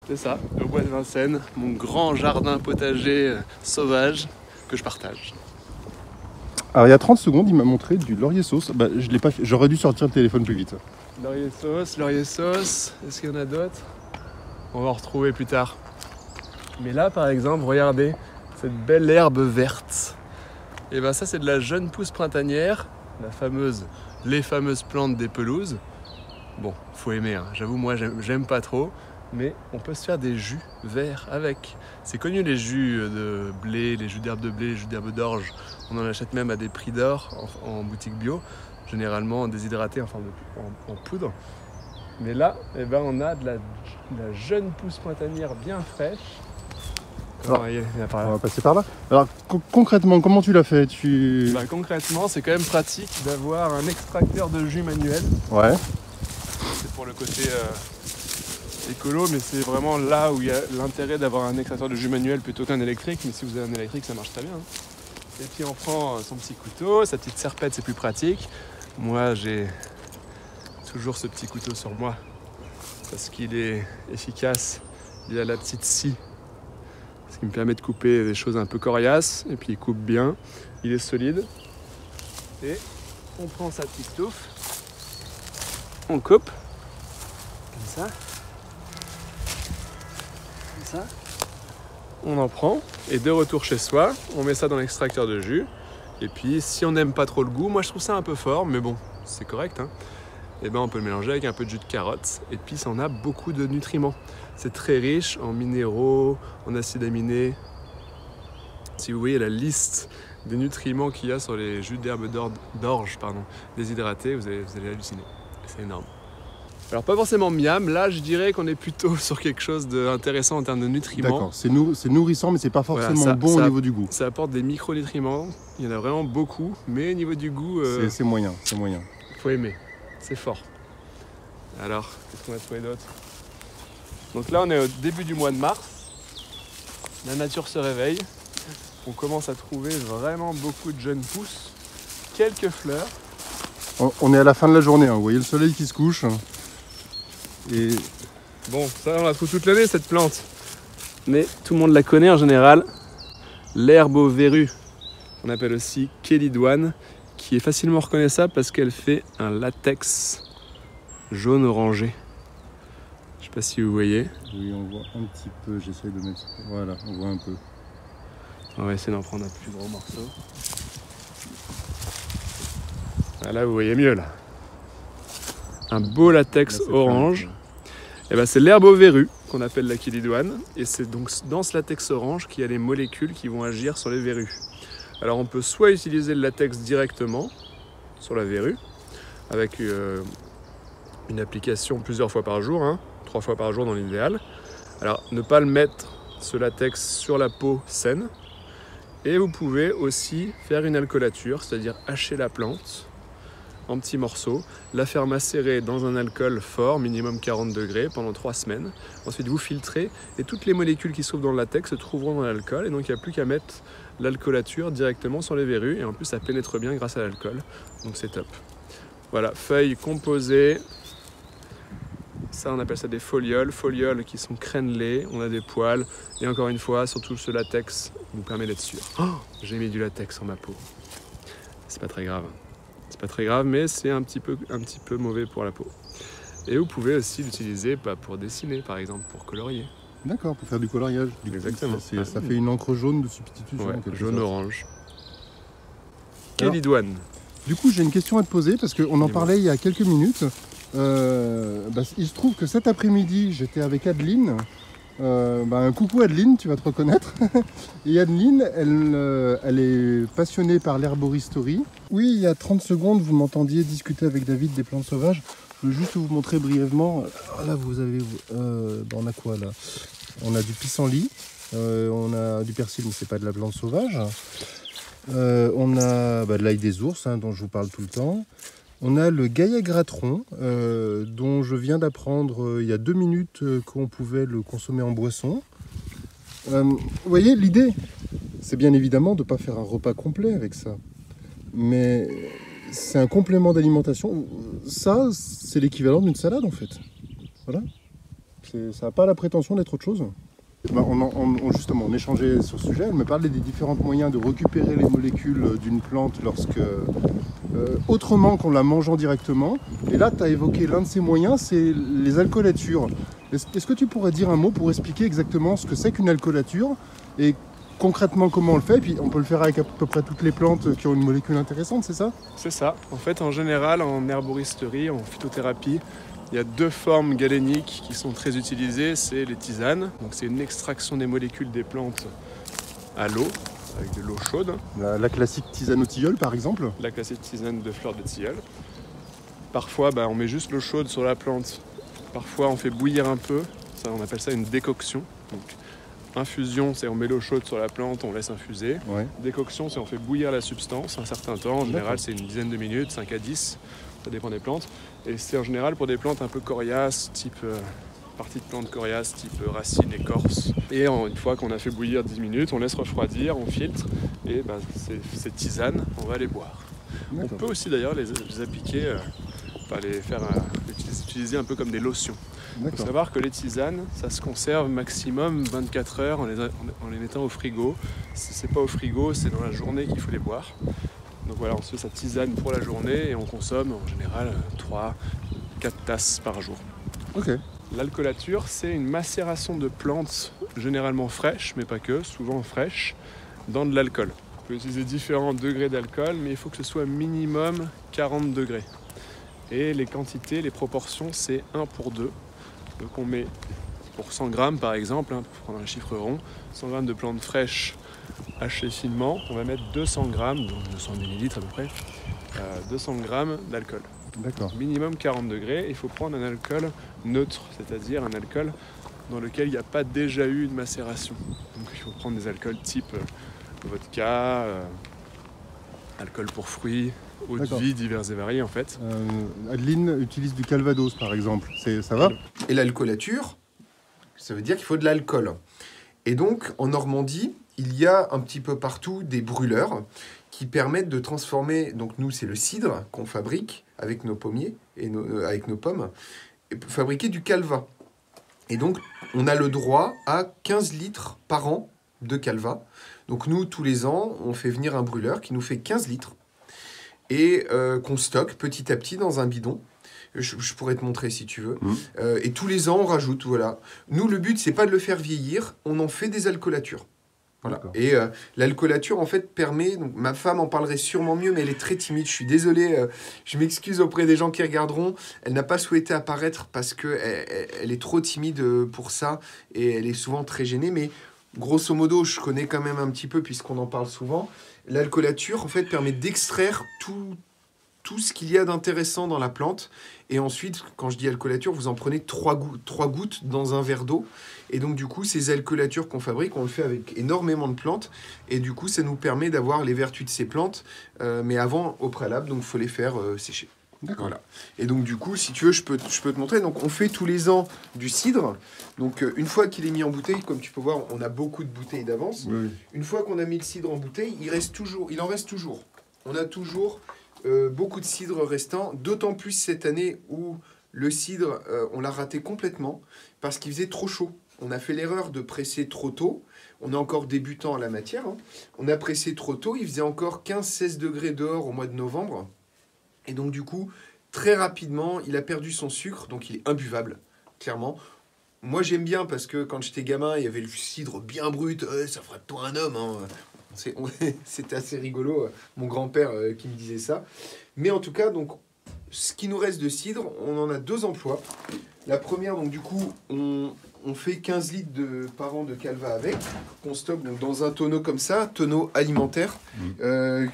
C'est ça, au bois de Vincennes, mon grand jardin potager sauvage que je partage. Alors il y a 30 secondes, il m'a montré du laurier sauce. Bah, je l'ai pas fait. J'aurais dû sortir le téléphone plus vite. Laurier sauce, est-ce qu'il y en a d'autres? On va en retrouver plus tard. Mais là par exemple, regardez cette belle herbe verte. Et ben ça c'est de la jeune pousse printanière, les fameuses plantes des pelouses. Bon, faut aimer, hein. J'avoue moi j'aime pas trop, mais on peut se faire des jus verts avec. C'est connu les jus de blé, les jus d'herbe de blé, les jus d'herbe d'orge. On en achète même à des prix d'or en boutique bio, généralement déshydraté en poudre. Mais là, eh ben, on a de la jeune pousse printanière bien fraîche. Alors, on va passer par là. Alors concrètement, comment tu l'as fait? Concrètement, c'est quand même pratique d'avoir un extracteur de jus manuel. Ouais. C'est pour le côté écolo, mais c'est vraiment là où il y a l'intérêt d'avoir un extracteur de jus manuel plutôt qu'un électrique. Mais si vous avez un électrique, ça marche très bien. Et puis on prend son petit couteau, sa petite serpette, c'est plus pratique. Moi, j'ai toujours ce petit couteau sur moi parce qu'il est efficace. Il y a la petite scie, ce qui me permet de couper des choses un peu coriaces. Et puis il coupe bien, il est solide. Et on prend sa petite touffe, on coupe comme ça. Ça. On en prend et de retour chez soi, on met ça dans l'extracteur de jus. Et puis si on n'aime pas trop le goût, moi je trouve ça un peu fort, mais bon, c'est correct, hein. Et ben on peut le mélanger avec un peu de jus de carotte. Et puis ça en a beaucoup de nutriments. C'est très riche en minéraux, en acides aminés. Si vous voyez la liste des nutriments qu'il y a sur les jus d'herbe d'orge déshydratés, vous allez halluciner. C'est énorme. Alors pas forcément miam, là je dirais qu'on est plutôt sur quelque chose d'intéressant en termes de nutriments. D'accord, c'est nourrissant mais c'est pas forcément bon au niveau du goût. Ça apporte des micronutriments, il y en a vraiment beaucoup, mais au niveau du goût... C'est moyen. Faut aimer, c'est fort. Alors, qu'est-ce qu'on a trouvé d'autre? Donc là on est au début du mois de mars, la nature se réveille, on commence à trouver vraiment beaucoup de jeunes pousses, quelques fleurs. On est à la fin de la journée, hein. Vous voyez le soleil qui se couche. Et bon, ça on la trouve toute l'année cette plante. Mais tout le monde la connaît en général. L'herbe aux verrues, on appelle aussi kélidoine, qui est facilement reconnaissable parce qu'elle fait un latex jaune orangé. Je sais pas si vous voyez. Oui, on voit un petit peu, j'essaie de mettre... Voilà, on voit un peu. On va essayer d'en prendre un plus gros morceau. Là vous voyez mieux là. Un beau latex orange. Et ben, c'est l'herbe aux verrues qu'on appelle la kélidoine. Et c'est donc dans ce latex orange qu'il y a les molécules qui vont agir sur les verrues. Alors on peut soit utiliser le latex directement sur la verrue, avec une application plusieurs fois par jour, 3 fois par jour dans l'idéal. Alors ne pas le mettre, ce latex, sur la peau saine. Et vous pouvez aussi faire une alcoolature, c'est-à-dire hacher la plante en petits morceaux, la faire macérer dans un alcool fort, minimum 40 degrés, pendant 3 semaines. Ensuite, vous filtrez et toutes les molécules qui se trouvent dans le latex se trouveront dans l'alcool. Et donc, il n'y a plus qu'à mettre l'alcoolature directement sur les verrues. Et en plus, ça pénètre bien grâce à l'alcool. Donc, c'est top. Voilà, feuilles composées. Ça, on appelle ça des folioles. Folioles qui sont crénelées. On a des poils. Et encore une fois, surtout ce latex nous permet d'être sûr. Oh, j'ai mis du latex sur ma peau. C'est pas très grave. C'est pas très grave, mais c'est un petit peu mauvais pour la peau. Et vous pouvez aussi l'utiliser pour dessiner, par exemple, pour colorier. D'accord, pour faire du coloriage. Exactement. Ça fait une encre jaune de substitution. Ouais, jaune-orange. Kélidoine. Du coup, j'ai une question à te poser, parce qu'on en parlait il y a quelques minutes. Il se trouve que cet après-midi, j'étais avec Adeline. Un coucou Adeline, tu vas te reconnaître. Et Adeline, elle est passionnée par l'herboristerie. Oui, il y a 30 secondes, vous m'entendiez discuter avec David des plantes sauvages. Je veux juste vous montrer brièvement. Là, vous avez... on a quoi là? On a du pissenlit, on a du persil, mais c'est pas de la plante sauvage. On a de l'ail des ours, dont je vous parle tout le temps. On a le gaillac-gratron, dont je viens d'apprendre il y a 2 minutes qu'on pouvait le consommer en boisson. Vous voyez, l'idée, c'est bien évidemment de ne pas faire un repas complet avec ça. Mais c'est un complément d'alimentation. Ça, c'est l'équivalent d'une salade en fait. Voilà. Ça n'a pas la prétention d'être autre chose. Ben, justement, on échangeait sur ce sujet, elle me parlait des différents moyens de récupérer les molécules d'une plante autrement qu'en la mangeant directement. Et là, tu as évoqué l'un de ces moyens, c'est les alcoolatures. Est-ce que tu pourrais dire un mot pour expliquer exactement ce que c'est qu'une alcoolature et concrètement comment on le fait? Et puis on peut le faire avec à peu près toutes les plantes qui ont une molécule intéressante, c'est ça? C'est ça. En fait, en général, en herboristerie, en phytothérapie, il y a deux formes galéniques qui sont très utilisées, c'est les tisanes. Donc c'est une extraction des molécules des plantes à l'eau, avec de l'eau chaude. La classique tisane au tilleul par exemple? La classique tisane de fleurs de tilleul. Parfois on met juste l'eau chaude sur la plante. Parfois on fait bouillir un peu, ça, on appelle ça une décoction. Donc, infusion, c'est on met l'eau chaude sur la plante, on laisse infuser. Ouais. Décoction, c'est on fait bouillir la substance un certain temps. En général, c'est une dizaine de minutes, 5 à 10. Ça dépend des plantes. Et c'est en général pour des plantes un peu coriaces, type partie de plantes coriaces, type racines, écorce. Et une fois qu'on a fait bouillir 10 minutes, on laisse refroidir, on filtre. Et ces tisanes, on va les boire. On peut aussi d'ailleurs les appliquer, les utiliser un peu comme des lotions. Il faut savoir que les tisanes, ça se conserve maximum 24 heures en les mettant au frigo. Si c'est pas au frigo, c'est dans la journée qu'il faut les boire. Donc voilà, on se fait sa tisane pour la journée et on consomme en général 3-4 tasses par jour. Ok. L'alcoolature, c'est une macération de plantes généralement fraîches, mais pas que, souvent fraîches, dans de l'alcool. On peut utiliser différents degrés d'alcool, mais il faut que ce soit minimum 40 degrés. Et les quantités, les proportions, c'est 1 pour 2. Donc on met pour 100 grammes par exemple, pour prendre un chiffre rond, 100 grammes de plantes fraîches hachées finement, on va mettre 200 grammes, donc 200 millilitres à peu près, 200 grammes d'alcool. D'accord. Minimum 40 degrés, il faut prendre un alcool neutre, c'est-à-dire un alcool dans lequel il n'y a pas déjà eu de macération. Donc il faut prendre des alcools type vodka, alcool pour fruits, eau de vie divers et variés en fait. Adeline utilise du calvados par exemple, ça va? Et l'alcoolature, ça veut dire qu'il faut de l'alcool. Et donc en Normandie, il y a un petit peu partout des brûleurs qui permettent de transformer, donc nous c'est le cidre qu'on fabrique avec nos pommiers et avec nos pommes, et fabriquer du calva. Et donc on a le droit à 15 litres par an de calva. Donc nous tous les ans on fait venir un brûleur qui nous fait 15 litres et qu'on stocke petit à petit dans un bidon. Je pourrais te montrer si tu veux. Et tous les ans on rajoute, voilà. Nous le but c'est pas de le faire vieillir, on en fait des alcoolatures. Voilà. Et l'alcoolature en fait permet, donc ma femme en parlerait sûrement mieux, mais elle est très timide, je suis désolé, je m'excuse auprès des gens qui regarderont, elle n'a pas souhaité apparaître parce qu'elle est trop timide pour ça et elle est souvent très gênée, mais grosso modo je connais quand même un petit peu puisqu'on en parle souvent. L'alcoolature en fait permet d'extraire tout ce qu'il y a d'intéressant dans la plante. Et ensuite, quand je dis alcoolature, vous en prenez 3 gouttes dans un verre d'eau. Et donc, du coup, ces alcoolatures qu'on fabrique, on le fait avec énormément de plantes. Et du coup, ça nous permet d'avoir les vertus de ces plantes, mais avant, au préalable. Donc, il faut les faire sécher. D'accord. Voilà. Et donc, du coup, si tu veux, je peux te montrer. Donc, on fait tous les ans du cidre. Donc, une fois qu'il est mis en bouteille, comme tu peux voir, on a beaucoup de bouteilles d'avance. Oui. Une fois qu'on a mis le cidre en bouteille, il en reste toujours. On a toujours beaucoup de cidre restant, d'autant plus cette année où le cidre, on l'a raté complètement parce qu'il faisait trop chaud. On a fait l'erreur de presser trop tôt. On est encore débutant à la matière. On a pressé trop tôt. Il faisait encore 15-16 degrés dehors au mois de novembre. Et donc, du coup, très rapidement, il a perdu son sucre. Donc, il est imbuvable, clairement. Moi, j'aime bien parce que quand j'étais gamin, il y avait le cidre bien brut. Ça fera de toi un homme, hein. C'était assez rigolo, mon grand-père qui me disait ça. Mais en tout cas, donc, ce qui nous reste de cidre, on en a 2 emplois. La première, donc du coup, on fait 15 litres par an de calva avec, qu'on stocke donc, dans un tonneau comme ça, tonneau alimentaire.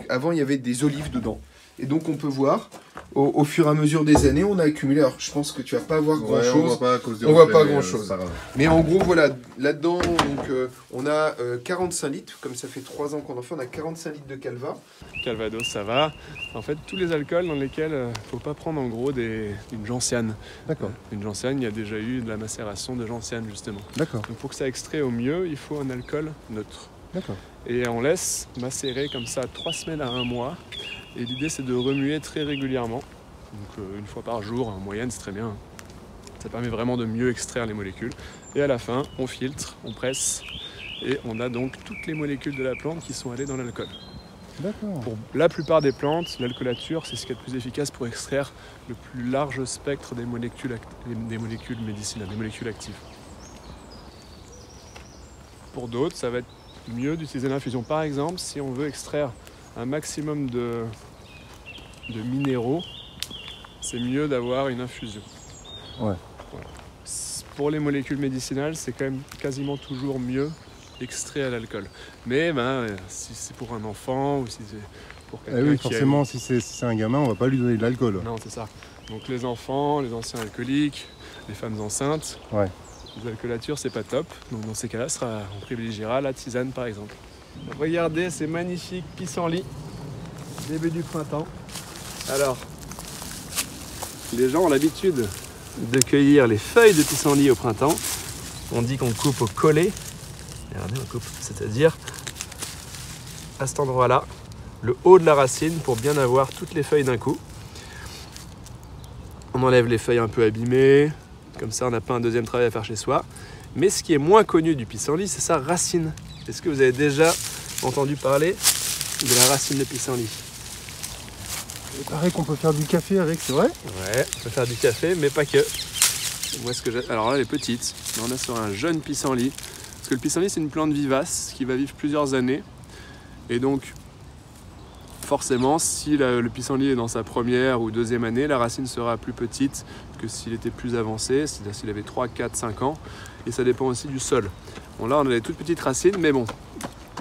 Avant, il y avait des olives dedans. Et donc, on peut voir, au fur et à mesure des années, on a accumulé. Alors, je pense que tu vas pas voir grand-chose. On voit pas à cause des on voit pas grand-chose. Mais en gros, voilà, là-dedans, donc, on a 45 litres. Comme ça fait 3 ans qu'on en fait, on a 45 litres de calva. Calvados, ça va. En fait, tous les alcools dans lesquels il ne faut pas prendre en gros une gentiane. D'accord. Une gentiane, il y a déjà eu de la macération de gentiane, justement. D'accord. Donc, pour que ça extrait au mieux, il faut un alcool neutre. D'accord. Et on laisse macérer comme ça 3 semaines à 1 mois. Et l'idée, c'est de remuer très régulièrement. Donc, une fois par jour, en moyenne, c'est très bien. Ça permet vraiment de mieux extraire les molécules. Et à la fin, on filtre, on presse, et on a donc toutes les molécules de la plante qui sont allées dans l'alcool. D'accord. Pour la plupart des plantes, l'alcoolature, c'est ce qui est le plus efficace pour extraire le plus large spectre des molécules médicinales, des molécules actives. Pour d'autres, ça va être mieux d'utiliser l'infusion. Par exemple, si on veut extraire un maximum de minéraux, c'est mieux d'avoir une infusion. Ouais. Voilà. Pour les molécules médicinales, c'est quand même quasiment toujours mieux extrait à l'alcool. Mais si c'est pour un enfant ou si c'est pour quelqu'un oui, qui forcément, si c'est un gamin, on va pas lui donner de l'alcool. Non, c'est ça. Donc les enfants, les anciens alcooliques, les femmes enceintes, Ouais. l'alcoolature, c'est pas top. Donc dans ces cas-là, on privilégiera la tisane par exemple. Regardez ces magnifiques pissenlits, début du printemps. Alors, les gens ont l'habitude de cueillir les feuilles de pissenlit au printemps. On dit qu'on coupe au collet. Regardez, on coupe, c'est-à-dire à cet endroit-là, le haut de la racine pour bien avoir toutes les feuilles d'un coup. On enlève les feuilles un peu abîmées, comme ça on n'a pas un deuxième travail à faire chez soi. Mais ce qui est moins connu du pissenlit, c'est sa racine. Est-ce que vous avez déjà entendu parler de la racine de pissenlit? Il paraît qu'on peut faire du café avec, c'est vrai? Ouais, on peut faire du café, mais pas que. Moi, alors là, elle est petite. Là, on est sur un jeune pissenlit. Parce que le pissenlit, c'est une plante vivace qui va vivre plusieurs années. Et donc, forcément, si le pissenlit est dans sa première ou deuxième année, la racine sera plus petite que s'il était plus avancé, c'est-à-dire s'il avait 3, 4, 5 ans. Et ça dépend aussi du sol. Bon, là, on a des toutes petites racines, mais bon,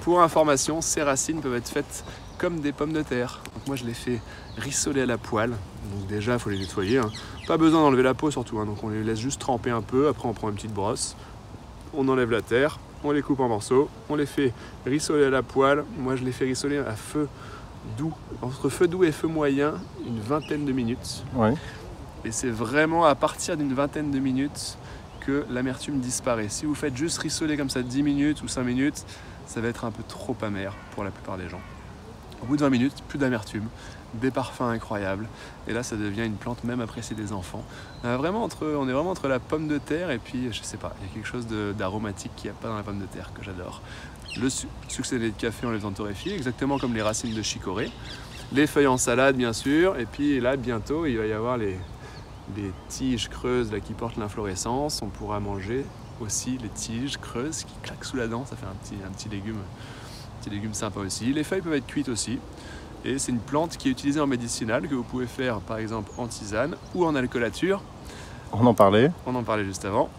pour information, ces racines peuvent être faites comme des pommes de terre. Donc moi, je les fais rissoler à la poêle. Donc déjà, il faut les nettoyer. Pas besoin d'enlever la peau surtout. Donc on les laisse juste tremper un peu. Après, on prend une petite brosse. On enlève la terre. On les coupe en morceaux. On les fait rissoler à la poêle. Moi, je les fais rissoler à feu doux. Entre feu doux et feu moyen, une vingtaine de minutes. Ouais. Et c'est vraiment à partir d'une vingtaine de minutes que l'amertume disparaît. Si vous faites juste rissoler comme ça 10 minutes ou 5 minutes, ça va être un peu trop amer pour la plupart des gens. Au bout de 20 minutes, plus d'amertume, des parfums incroyables. Et là, ça devient une plante même appréciée des enfants. On est vraiment entre la pomme de terre et puis, je sais pas, il y a quelque chose d'aromatique qu'il n'y a pas dans la pomme de terre que j'adore. Le succédé de café, on les en torréfie, exactement comme les racines de chicorée. Les feuilles en salade, bien sûr. Et puis là, bientôt, il va y avoir les tiges creuses là, qui portent l'inflorescence. On pourra manger aussi les tiges creuses qui claquent sous la dent. Ça fait un petit légume sympa aussi. Les feuilles peuvent être cuites aussi. Et c'est une plante qui est utilisée en médicinal, que vous pouvez faire par exemple en tisane ou en alcoolature. On en parlait. On en parlait juste avant.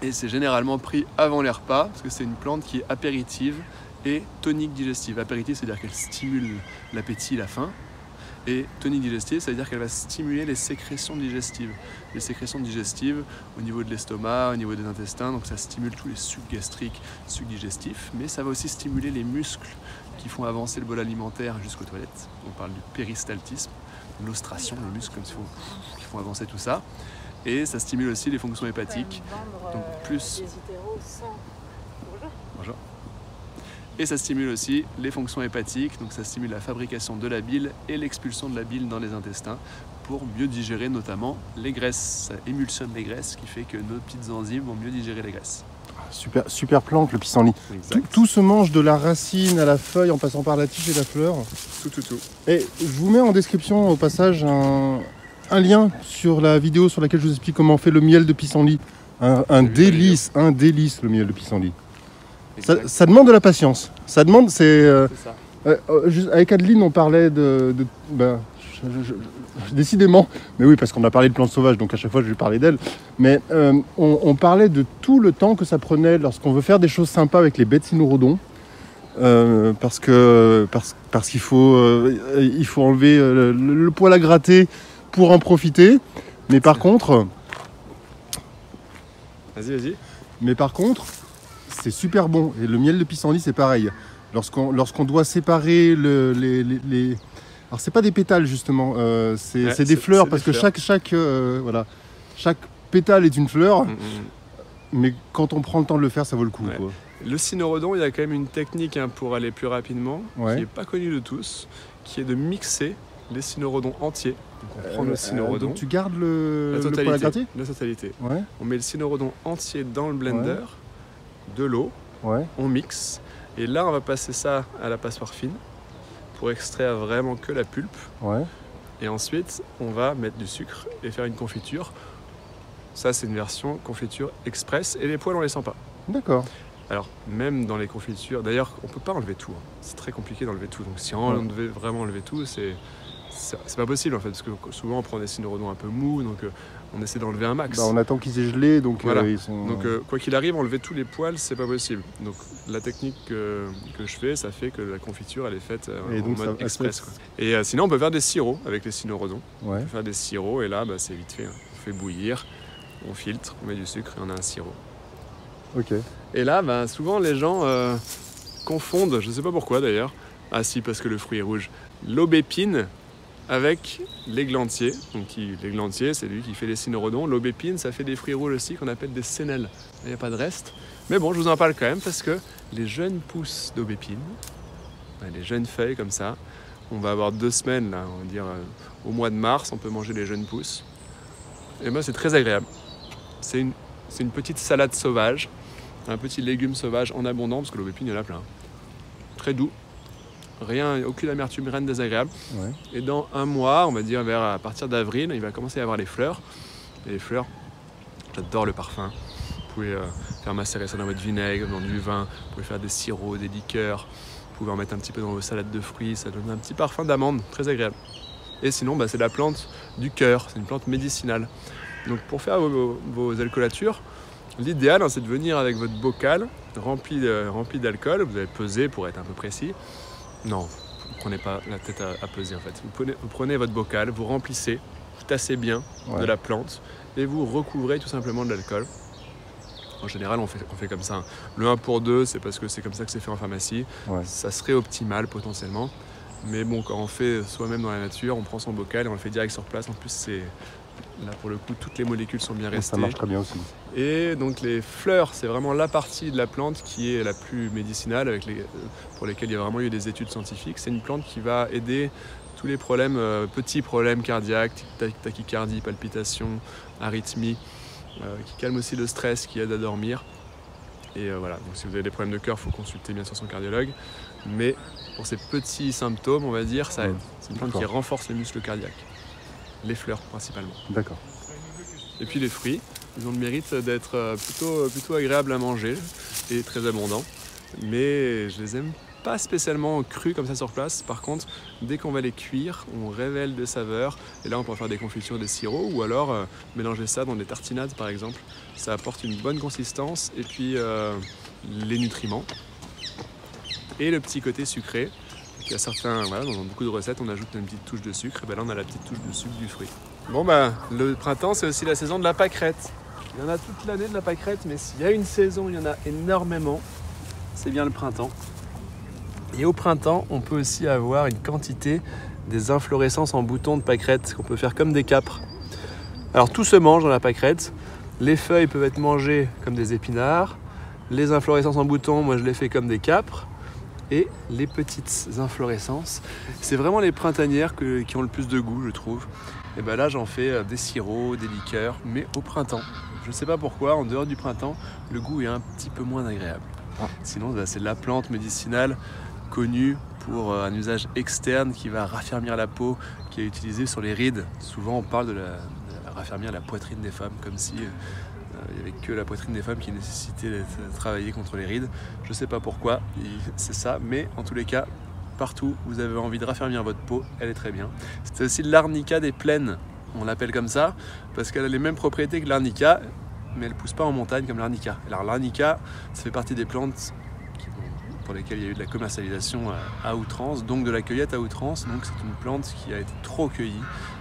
Et c'est généralement pris avant les repas, parce que c'est une plante qui est apéritive et tonique digestive. Apéritive, c'est-à-dire qu'elle stimule l'appétit, la faim. Et tonique digestive, c'est-à-dire qu'elle va stimuler les sécrétions digestives. Les sécrétions digestives au niveau de l'estomac, au niveau des intestins, donc ça stimule tous les sucs gastriques, sucs digestifs, mais ça va aussi stimuler les muscles qui font avancer le bol alimentaire jusqu'aux toilettes. On parle du péristaltisme, l'ostration, les muscles comme qui font avancer tout ça. Et ça stimule aussi les fonctions hépatiques. Donc plus... Bonjour. Et ça stimule aussi les fonctions hépatiques, donc ça stimule la fabrication de la bile et l'expulsion de la bile dans les intestins pour mieux digérer notamment les graisses. Ça émulsionne les graisses, ce qui fait que nos petites enzymes vont mieux digérer les graisses. Super plante le pissenlit. Tout se mange de la racine à la feuille en passant par la tige et la fleur. Tout. Et je vous mets en description au passage un lien sur la vidéo sur laquelle je vous explique comment on fait le miel de pissenlit. Un délice le miel de pissenlit. Ça demande de la patience. Ça demande, avec Adeline, on parlait décidément, mais oui, parce qu'on a parlé de plantes sauvages, donc à chaque fois je lui parlais d'elle. Mais on parlait de tout le temps que ça prenait lorsqu'on veut faire des choses sympas avec les bêtes cynorrhodons. Parce qu'il faut enlever le poil à gratter pour en profiter. Mais par contre... Vas-y. Mais par contre, c'est super bon. Et le miel de pissenlit, c'est pareil. Lorsqu'on doit séparer les... Alors, c'est pas des pétales, justement. C'est des fleurs, parce que chaque pétale est une fleur. Mais quand on prend le temps de le faire, ça vaut le coup. Ouais. Quoi. Le cynorrhodon, il y a quand même une technique pour aller plus rapidement, qui n'est pas connue de tous, qui est de mixer les cynorrhodons entiers. Donc on prend le cynorhodon. Donc tu gardes le poil à totalité. gratter? La totalité. Ouais, On met le cynorhodon entier dans le blender, de l'eau, ouais. on mixe. Et là, on va passer ça à la passoire fine pour extraire vraiment que la pulpe. Ouais. Et ensuite, on va mettre du sucre et faire une confiture. Ça, c'est une version confiture express. Et les poils, on les sent pas. D'accord. Alors, même dans les confitures, d'ailleurs, on peut pas enlever tout. Hein. C'est très compliqué d'enlever tout. Donc, si on devait vraiment enlever tout, c'est pas possible en fait, parce que souvent on prend des cynorhodons un peu mous, donc on essaie d'enlever un max. Bah, on attend qu'ils aient gelé, donc voilà. Ils sont... Donc quoi qu'il arrive, enlever tous les poils, c'est pas possible. Donc la technique que je fais, ça fait que la confiture, elle est faite en mode express. Quoi. Et sinon, on peut faire des sirops avec les cynorhodons. Ouais. On peut faire des sirops, et là, bah, c'est vite fait. Hein. On fait bouillir, on filtre, on met du sucre et on a un sirop. Ok. Et là, bah, souvent les gens confondent, je sais pas pourquoi d'ailleurs. Ah si, parce que le fruit est rouge. L'aubépine avec l'églantier. Donc l'églantier, c'est lui qui fait les cynorhodons. L'aubépine, ça fait des fruits rouges aussi qu'on appelle des sénelles. Il n'y a pas de reste. Mais bon, je vous en parle quand même parce que les jeunes pousses d'aubépine, les jeunes feuilles comme ça, on va avoir 2 semaines, là, on va dire au mois de mars, on peut manger les jeunes pousses. Et ben c'est très agréable. C'est une petite salade sauvage, un petit légume sauvage en abondance, parce que l'aubépine, il y en a plein. Très doux. Rien, aucune amertume, rien de désagréable. Ouais. Et dans 1 mois, on va dire à partir d'avril, il va commencer à y avoir les fleurs. Et les fleurs, j'adore le parfum. Vous pouvez faire macérer ça dans votre vinaigre, dans du vin. Vous pouvez faire des sirops, des liqueurs. Vous pouvez en mettre un petit peu dans vos salades de fruits. Ça donne un petit parfum d'amande, très agréable. Et sinon, c'est la plante du cœur. C'est une plante médicinale. Donc pour faire vos alcoolatures, l'idéal, c'est de venir avec votre bocal rempli d'alcool. Vous allez peser pour être un peu précis. Non, vous ne prenez pas la tête à peser en fait. Vous prenez votre bocal, vous remplissez, vous tassez bien de la plante et vous recouvrez tout simplement de l'alcool. En général, on fait comme ça. Le 1 pour 2, c'est parce que c'est comme ça que c'est fait en pharmacie. Ouais. Ça serait optimal potentiellement. Mais bon, quand on fait soi-même dans la nature, on prend son bocal et on le fait direct sur place. En plus, là pour le coup, toutes les molécules sont bien restées. Ça marche très bien aussi. Et donc les fleurs, c'est vraiment la partie de la plante qui est la plus médicinale, pour lesquelles il y a vraiment eu des études scientifiques. C'est une plante qui va aider tous les problèmes, petits problèmes cardiaques, tachycardie, palpitations, arythmie, qui calme aussi le stress, qui aide à dormir. Et voilà, donc si vous avez des problèmes de cœur, il faut consulter bien sûr son cardiologue. Mais pour ces petits symptômes, on va dire, ça aide. C'est une plante qui renforce les muscles cardiaques. Les fleurs principalement. D'accord. Et puis les fruits, ils ont le mérite d'être plutôt agréables à manger et très abondants. Mais je les aime pas spécialement crus comme ça sur place. Par contre, dès qu'on va les cuire, on révèle des saveurs. Et là, on peut en faire des confitures, des sirops, ou alors mélanger ça dans des tartinades par exemple. Ça apporte une bonne consistance et puis les nutriments. Et le petit côté sucré. Il y a certains, dans beaucoup de recettes, on ajoute une petite touche de sucre. Et là, on a la petite touche de sucre du fruit. Bon, le printemps, c'est aussi la saison de la pâquerette. Il y en a toute l'année de la pâquerette, mais s'il y a une saison, il y en a énormément. C'est bien le printemps. Et au printemps, on peut aussi avoir une quantité des inflorescences en boutons de pâquerette qu'on peut faire comme des câpres. Alors, tout se mange dans la pâquerette. Les feuilles peuvent être mangées comme des épinards. Les inflorescences en boutons, moi, je les fais comme des câpres. Et les petites inflorescences, c'est vraiment les printanières qui ont le plus de goût, je trouve. Et là, j'en fais des sirops, des liqueurs, mais au printemps. Je ne sais pas pourquoi, en dehors du printemps, le goût est un petit peu moins agréable. Sinon, c'est la plante médicinale connue pour un usage externe qui va raffermir la peau, qui est utilisée sur les rides. Souvent, on parle de raffermir la poitrine des femmes, comme si il n'y avait que la poitrine des femmes qui nécessitait d'être travaillée contre les rides. Je ne sais pas pourquoi, c'est ça, mais en tous les cas, partout où vous avez envie de raffermir votre peau, elle est très bien. C'est aussi l'arnica des plaines, on l'appelle comme ça, parce qu'elle a les mêmes propriétés que l'arnica, mais elle ne pousse pas en montagne comme l'arnica. Alors l'arnica, ça fait partie des plantes pour lesquelles il y a eu de la commercialisation à outrance, donc de la cueillette à outrance. Donc c'est une plante qui a été trop cueillie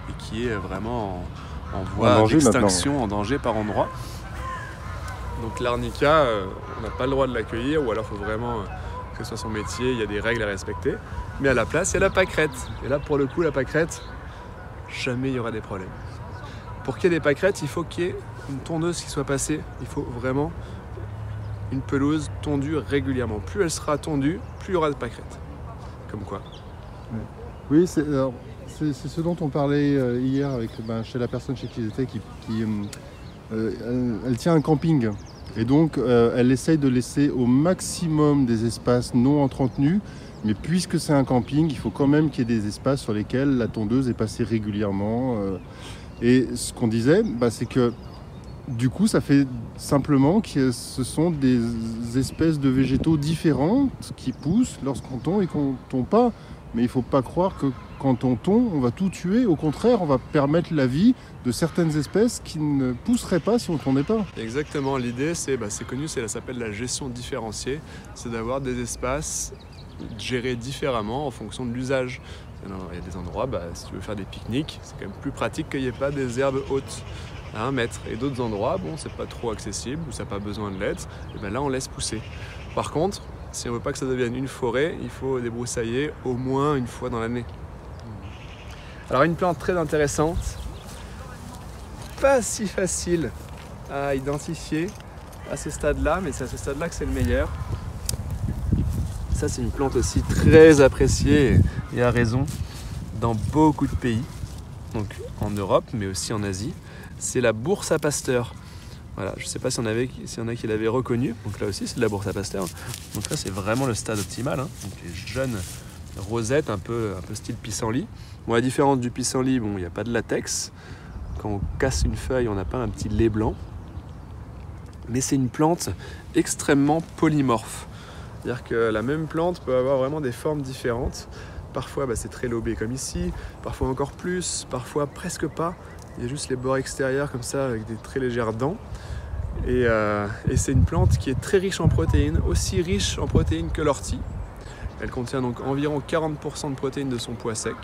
et qui est vraiment en voie d'extinction, en danger par endroits. Donc l'arnica, on n'a pas le droit de l'accueillir, ou alors il faut vraiment que ce soit son métier, il y a des règles à respecter. Mais à la place, il y a la pâquerette. Et là, pour le coup, la pâquerette, jamais il y aura des problèmes. Pour qu'il y ait des pâquerettes, il faut qu'il y ait une tondeuse qui soit passée. Il faut vraiment une pelouse tondue régulièrement. Plus elle sera tondue, plus il y aura de pâquerettes. Comme quoi. Oui, c'est ce dont on parlait hier avec, chez la personne chez qui j'étais, elle tient un camping. Et donc, elle essaye de laisser au maximum des espaces non entretenus. Mais puisque c'est un camping, il faut quand même qu'il y ait des espaces sur lesquels la tondeuse est passée régulièrement. Et ce qu'on disait, c'est que du coup, ça fait simplement que ce sont des espèces de végétaux différentes qui poussent lorsqu'on tond et qu'on tond pas. Mais il ne faut pas croire que quand on tond, on va tout tuer. Au contraire, on va permettre la vie de certaines espèces qui ne pousseraient pas si on ne tondait pas. Exactement, l'idée c'est connu, ça s'appelle la gestion différenciée. C'est d'avoir des espaces gérés différemment en fonction de l'usage. Il y a des endroits, si tu veux faire des pique-niques, c'est quand même plus pratique qu'il n'y ait pas des herbes hautes à 1 mètre. Et d'autres endroits, c'est pas trop accessible, ou ça n'a pas besoin de l'être, et là on laisse pousser. Par contre, si on veut pas que ça devienne une forêt, il faut débroussailler au moins une fois dans l'année. Alors une plante très intéressante, pas si facile à identifier à ce stade-là, mais c'est à ce stade-là que c'est le meilleur. Ça, c'est une plante aussi très appréciée et à raison dans beaucoup de pays, donc en Europe, mais aussi en Asie. C'est la bourse à Pasteur. Voilà, je ne sais pas s'il y en a qui l'avaient reconnu. Donc là aussi, c'est de la bourse à Pasteur. Donc là, c'est vraiment le stade optimal. Donc les jeunes rosettes, un peu style pissenlit. Bon, la différence du pissenlit, il n'y a pas de latex. Quand on casse une feuille, on n'a pas un petit lait blanc. Mais c'est une plante extrêmement polymorphe. C'est-à-dire que la même plante peut avoir vraiment des formes différentes. Parfois, c'est très lobé comme ici, parfois encore plus, parfois presque pas. Il y a juste les bords extérieurs comme ça avec des très légères dents. Et c'est une plante qui est très riche en protéines, aussi riche en protéines que l'ortie. Elle contient donc environ 40% de protéines de son poids sec.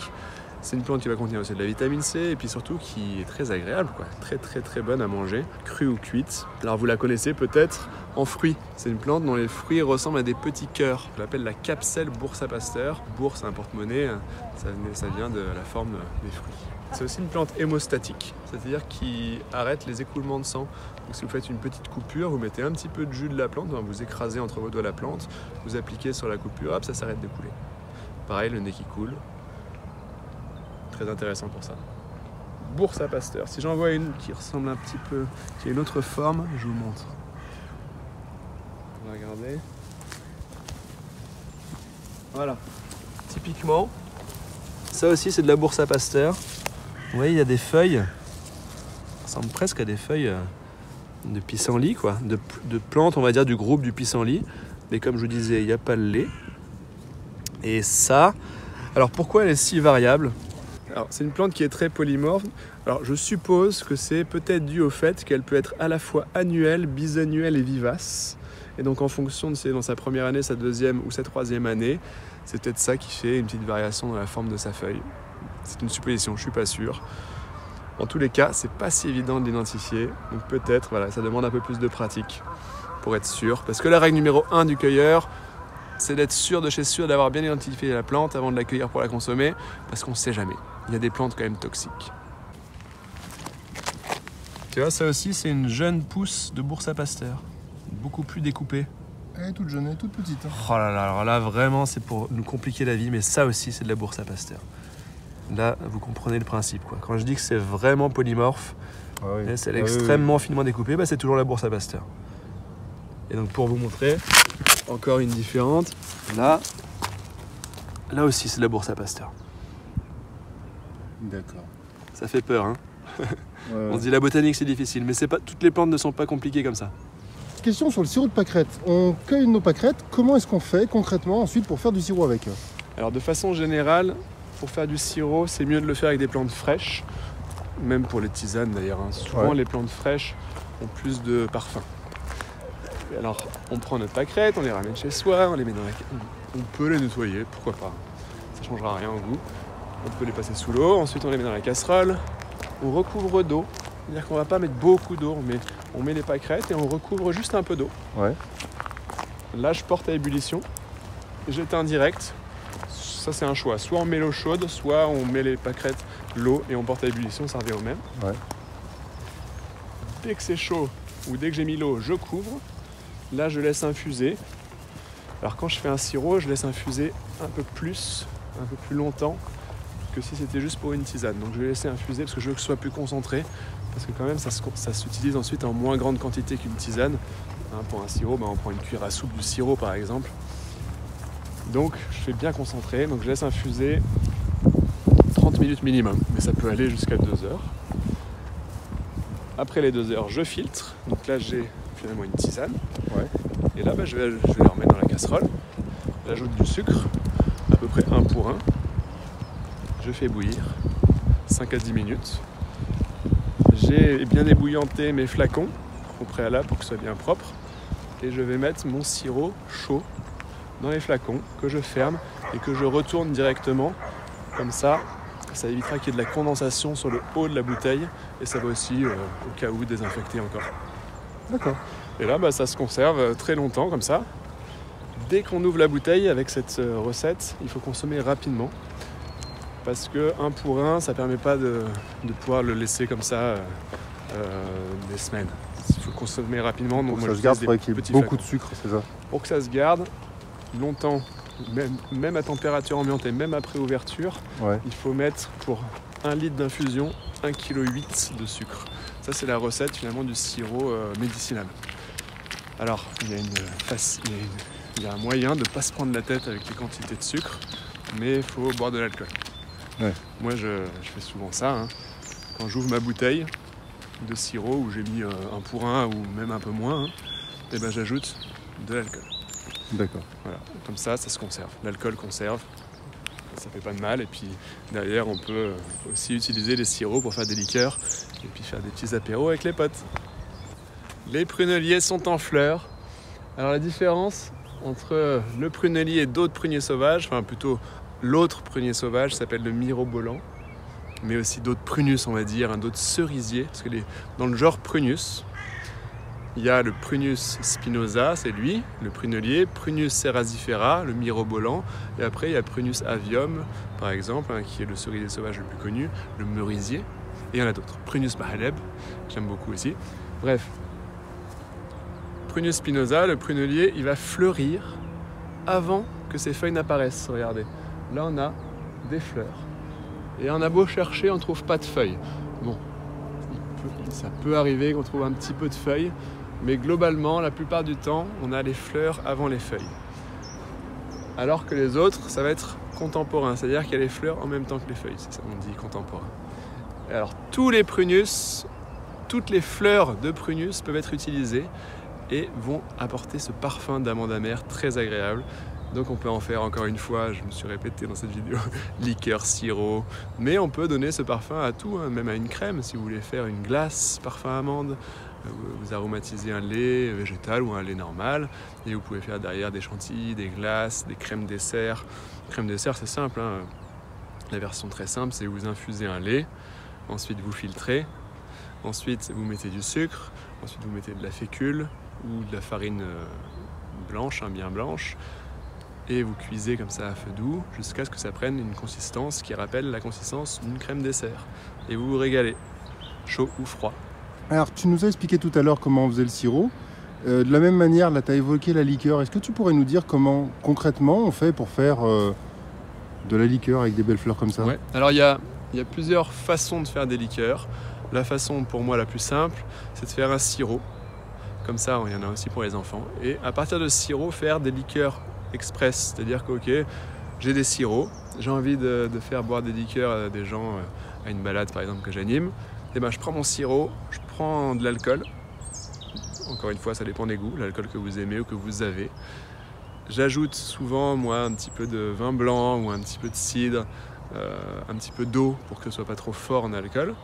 C'est une plante qui va contenir aussi de la vitamine C et puis surtout qui est très agréable, très très très bonne à manger, crue ou cuite. Alors vous la connaissez peut-être en fruits. C'est une plante dont les fruits ressemblent à des petits cœurs. On l'appelle la capselle bourse à Pasteur. Bourse, un porte-monnaie, ça vient de la forme des fruits. C'est aussi une plante hémostatique, c'est-à-dire qui arrête les écoulements de sang. Donc si vous faites une petite coupure, vous mettez un petit peu de jus de la plante, vous écrasez entre vos doigts la plante, vous appliquez sur la coupure, hop, ça s'arrête de couler. Pareil, le nez qui coule. Très intéressant pour ça. Bourse à Pasteur. Si j'en vois une qui ressemble un petit peu, qui a une autre forme, je vous montre. On va regarder. Voilà. Typiquement, ça aussi c'est de la bourse à Pasteur. Vous voyez, il y a des feuilles. Ça ressemble presque à des feuilles de pissenlit, de plantes, on va dire, du groupe du pissenlit. Mais comme je vous disais, il n'y a pas le lait. Et ça, alors pourquoi elle est si variable ? Alors, c'est une plante qui est très polymorphe. Alors, je suppose que c'est peut-être dû au fait qu'elle peut être à la fois annuelle, bisannuelle et vivace. Et donc, en fonction de si c'est dans sa première année, sa deuxième ou sa troisième année, c'est peut-être ça qui fait une petite variation dans la forme de sa feuille. C'est une supposition, je ne suis pas sûr. En tous les cas, c'est pas si évident de l'identifier. Donc, peut-être, ça demande un peu plus de pratique pour être sûr. Parce que la règle numéro 1 du cueilleur, c'est d'être sûr de chez sûr, d'avoir bien identifié la plante avant de la cueillir pour la consommer, parce qu'on ne sait jamais. Il y a des plantes quand même toxiques. Tu vois, ça aussi, c'est une jeune pousse de bourse à Pasteur. Beaucoup plus découpée. Elle est toute jeune, elle est toute petite. Oh là là, alors là, vraiment, c'est pour nous compliquer la vie, mais ça aussi, c'est de la bourse à Pasteur. Là, vous comprenez le principe, Quand je dis que c'est vraiment polymorphe, c'est extrêmement finement découpé, c'est toujours la bourse à Pasteur. Et donc, pour vous montrer, encore une différente. Là aussi, c'est de la bourse à Pasteur. D'accord. Ça fait peur, On se dit la botanique, c'est difficile, mais toutes les plantes ne sont pas compliquées comme ça. Question sur le sirop de pâquerette. On cueille nos pâquerettes, comment est-ce qu'on fait concrètement ensuite pour faire du sirop avec ? Alors de façon générale, pour faire du sirop, c'est mieux de le faire avec des plantes fraîches, même pour les tisanes d'ailleurs. Souvent les plantes fraîches ont plus de parfum. Alors on prend notre pâquerette, on les ramène chez soi, on les met dans on peut les nettoyer, pourquoi pas. Ça ne changera rien au goût. On peut les passer sous l'eau, ensuite on les met dans la casserole, on recouvre d'eau. C'est-à-dire qu'on ne va pas mettre beaucoup d'eau, mais on met les pâquerettes et on recouvre juste un peu d'eau. Là, je porte à ébullition, j'éteins direct. Ça, c'est un choix. Soit on met l'eau chaude, soit on met les pâquerettes, l'eau et on porte à ébullition, ça revient au même. Dès que c'est chaud ou dès que j'ai mis l'eau, je couvre. Là, je laisse infuser. Alors, quand je fais un sirop, je laisse infuser un peu plus longtemps que si c'était juste pour une tisane. Donc je vais laisser infuser parce que je veux que ce soit plus concentré, parce que quand même ça s'utilise ensuite en moins grande quantité qu'une tisane. Hein, pour un sirop, on prend une cuillère à soupe de sirop par exemple. Donc je fais bien concentré, donc je laisse infuser 30 minutes minimum, mais ça peut aller jusqu'à 2 heures. Après les 2 heures, je filtre. Donc là, j'ai finalement une tisane. Ouais. Et là, je vais la remettre dans la casserole. J'ajoute du sucre, à peu près 1 pour 1. Je fais bouillir 5 à 10 minutes. J'ai bien ébouillanté mes flacons au préalable pour que ce soit bien propre. Et je vais mettre mon sirop chaud dans les flacons que je ferme et que je retourne directement. Comme ça évitera qu'il y ait de la condensation sur le haut de la bouteille et ça va aussi, au cas où, désinfecter encore. D'accord. Et là, ça se conserve très longtemps comme ça. Dès qu'on ouvre la bouteille avec cette recette, il faut consommer rapidement parce que 1 pour 1, ça ne permet pas de pouvoir le laisser comme ça des semaines. Il faut consommer rapidement. Donc ça se garde, il faudrait qu'il y ait beaucoup de sucre, c'est ça? Pour que ça se garde longtemps, même à température ambiante et même après ouverture, ouais. Il faut mettre pour 1 litre d'infusion 1,8 kg de sucre. Ça, c'est la recette finalement du sirop médicinal. Alors, il y a un moyen de ne pas se prendre la tête avec les quantités de sucre, mais il faut boire de l'alcool. Ouais. Moi, je fais souvent ça. Hein. Quand j'ouvre ma bouteille de sirop où j'ai mis 1 pour 1 ou même un peu moins, hein, et j'ajoute de l'alcool. D'accord. Voilà. Comme ça se conserve. L'alcool conserve, ça fait pas de mal. Et puis derrière, on peut aussi utiliser les sirops pour faire des liqueurs et puis faire des petits apéros avec les potes. Les prunelliers sont en fleurs. Alors la différence entre le prunellier et d'autres pruniers sauvages, enfin plutôt l'autre prunier sauvage s'appelle le mirobolant, mais aussi d'autres prunus, on va dire, hein, d'autres cerisiers, parce que dans le genre prunus, il y a le Prunus spinosa, c'est lui, le prunellier, Prunus cerasifera, le mirobolant, et après il y a Prunus avium, par exemple, hein, qui est le cerisier sauvage le plus connu, le merisier, et il y en a d'autres. Prunus mahaleb, j'aime beaucoup aussi. Bref, Prunus spinosa, le prunellier, il va fleurir avant que ses feuilles n'apparaissent. Regardez, là on a des fleurs. Et on a beau chercher, on ne trouve pas de feuilles. Bon, ça peut arriver qu'on trouve un petit peu de feuilles, mais globalement, la plupart du temps, on a les fleurs avant les feuilles. Alors que les autres, ça va être contemporain, c'est-à-dire qu'il y a les fleurs en même temps que les feuilles, c'est ça on dit contemporain. Et alors tous les prunus, toutes les fleurs de prunus peuvent être utilisées et vont apporter ce parfum d'amande amère très agréable. Donc on peut en faire, encore une fois, je me suis répété dans cette vidéo, liqueur, sirop, mais on peut donner ce parfum à tout, hein, même à une crème, si vous voulez faire une glace parfum amande, vous aromatisez un lait végétal ou un lait normal, et vous pouvez faire derrière des chantilly, des glaces, des crèmes dessert. Crème dessert, c'est simple, hein. La version très simple, c'est vous infusez un lait, ensuite vous filtrez, ensuite vous mettez du sucre, ensuite vous mettez de la fécule ou de la farine blanche, hein, bien blanche, et vous cuisez comme ça à feu doux jusqu'à ce que ça prenne une consistance qui rappelle la consistance d'une crème dessert. Et vous vous régalez, chaud ou froid. Alors, tu nous as expliqué tout à l'heure comment on faisait le sirop. De la même manière, là, tu as évoqué la liqueur. Est-ce que tu pourrais nous dire comment, concrètement, on fait pour faire de la liqueur avec des belles fleurs comme ça? Ouais. Alors, il y a plusieurs façons de faire des liqueurs. La façon, pour moi, la plus simple, c'est de faire un sirop. Comme ça, il y en a aussi pour les enfants. Et à partir de ce sirop, faire des liqueurs express, c'est-à-dire que ok, j'ai des sirops, j'ai envie de faire boire des liqueurs à des gens à une balade par exemple que j'anime, et je prends mon sirop, je prends de l'alcool, encore une fois ça dépend des goûts, l'alcool que vous aimez ou que vous avez, j'ajoute souvent moi un petit peu de vin blanc ou un petit peu de cidre, un petit peu d'eau pour que ce soit pas trop fort en alcool.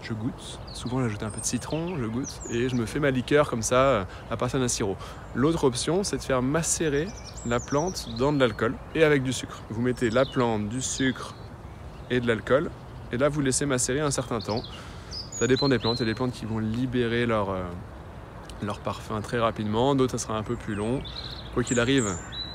Je goûte, souvent j'ajoute un peu de citron, je goûte et je me fais ma liqueur comme ça à partir d'un sirop. L'autre option, c'est de faire macérer la plante dans de l'alcool et avec du sucre. Vous mettez la plante, du sucre et de l'alcool et là vous laissez macérer un certain temps. Ça dépend des plantes, il y a des plantes qui vont libérer leur parfum très rapidement, d'autres ça sera un peu plus long. Quoi qu'il arrive,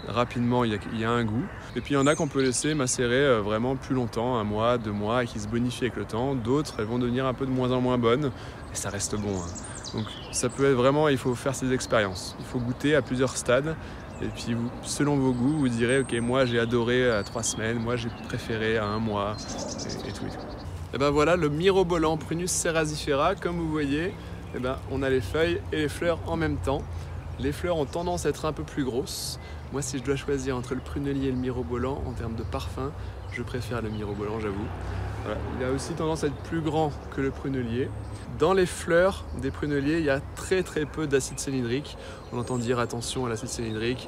rapidement il y a un goût. Et puis il y en a qu'on peut laisser macérer vraiment plus longtemps, 1 mois, 2 mois, et qui se bonifient avec le temps. D'autres, elles vont devenir un peu de moins en moins bonnes, et ça reste bon. Hein. Donc ça peut être vraiment, il faut faire ces expériences. Il faut goûter à plusieurs stades, Et puis selon vos goûts, vous direz ok, moi j'ai adoré à 3 semaines, moi j'ai préféré à 1 mois, et tout et tout. Et ben voilà le mirobolant Prunus cerasifera, comme vous voyez, et ben, on a les feuilles et les fleurs en même temps. Les fleurs ont tendance à être un peu plus grosses. Moi, si je dois choisir entre le prunelier et le mirobolant, en termes de parfum, je préfère le mirobolant, j'avoue. Voilà. Il a aussi tendance à être plus grand que le prunelier. Dans les fleurs des pruneliers, il y a très peu d'acide cyanhydrique. On entend dire attention à l'acide cyanhydrique.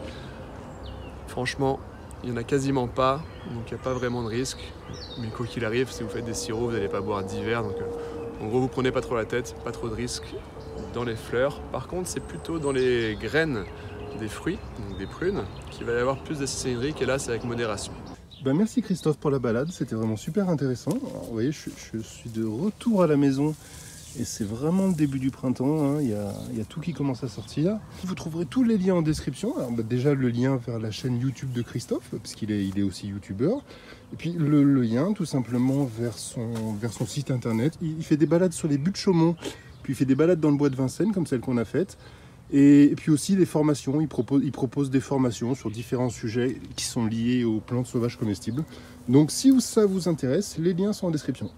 Franchement, il n'y en a quasiment pas, donc il n'y a pas vraiment de risque. Mais quoi qu'il arrive, si vous faites des sirops, vous n'allez pas boire d'hiver. Donc en gros, vous prenez pas trop la tête, pas trop de risques dans les fleurs. Par contre, c'est plutôt dans les graines des fruits, donc des prunes, qu'il va y avoir plus d'acide cyanhydrique, et là, c'est avec modération. Ben merci Christophe pour la balade, c'était vraiment super intéressant. Alors, vous voyez, je suis de retour à la maison et c'est vraiment le début du printemps, hein. Il y a tout qui commence à sortir. Vous trouverez tous les liens en description. Alors, déjà le lien vers la chaîne YouTube de Christophe, puisqu'il est aussi youtubeur. Et puis le lien tout simplement vers son site internet. Il fait des balades sur les buttes de Chaumont, puis il fait des balades dans le bois de Vincennes comme celle qu'on a faite. Et puis aussi des formations, il propose des formations sur différents sujets qui sont liés aux plantes sauvages comestibles. Donc si ça vous intéresse, les liens sont en description.